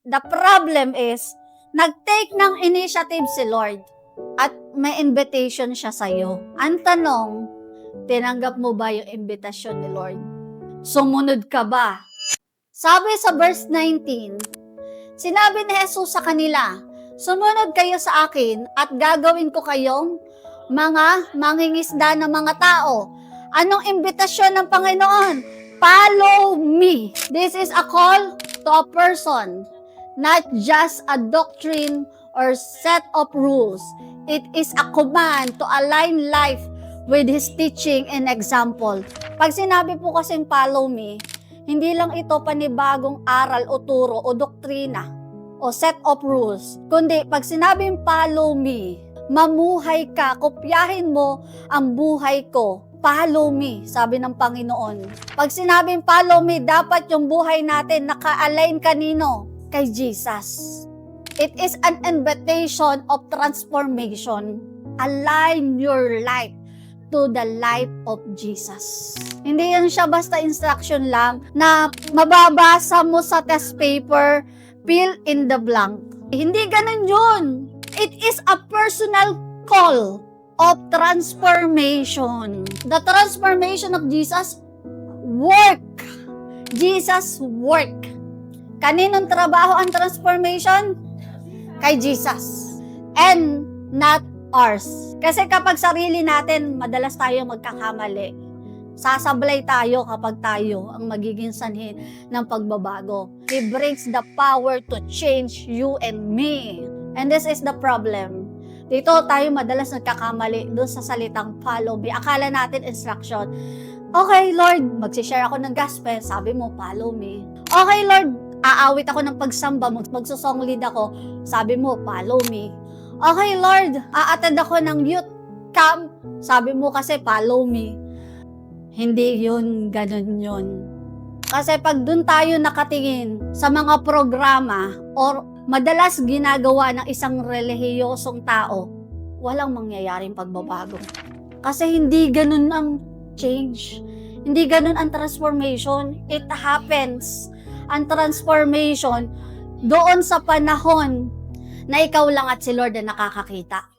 The problem is, nag-take ng initiative si Lord at may invitation siya sa'yo. Ang tanong, tinanggap mo ba yung invitation ni Lord? Sumunod ka ba? Sabi sa verse 19, sinabi ni Jesus sa kanila, sumunod kayo sa akin at gagawin ko kayong mga mangingisda ng mga tao. Anong imbitasyon ng Panginoon? Follow me. This is a call to a person, not just a doctrine or set of rules. It is a command to align life with His teaching and example. Pag sinabi po kasing follow me, hindi lang ito panibagong aral o turo o doktrina o set of rules, kundi pag sinabing follow me, mamuhay ka, kopyahin mo ang buhay ko. Follow me, sabi ng Panginoon. Pag sinabing follow me, dapat yung buhay natin naka-align kanino? Kay Jesus. It is an invitation of transformation. Align your life to the life of Jesus. Hindi yan siya basta instruction lang na mababasa mo sa test paper, fill in the blank. Hindi ganun yun. It is a personal call of transformation. The transformation of Jesus, work. Jesus work. Kaninong trabaho ang transformation? Kay Jesus. And not ours. Kasi kapag sarili natin, madalas tayo magkakamali. Sasablay tayo kapag tayo ang magiging sanhin ng pagbabago. He brings the power to change you and me. And this is the problem. Dito tayo madalas nagkakamali doon sa salitang follow me. Akala natin instruction. Okay, Lord, magsishare ako ng gospel. Sabi mo, follow me. Okay, Lord, aawit ako ng pagsamba. Magsusong lead ako. Sabi mo, follow me. Okay, Lord, a-attend ako ng youth camp. Sabi mo kasi, follow me. Hindi yun, ganun yun. Kasi pag dun tayo nakatingin sa mga programa or madalas ginagawa ng isang relihiyosong tao, walang mangyayaring pagbabago. Kasi hindi ganun ang change. Hindi ganun ang transformation. It happens. Ang transformation doon sa panahon na ikaw lang at si Lord na nakakakita.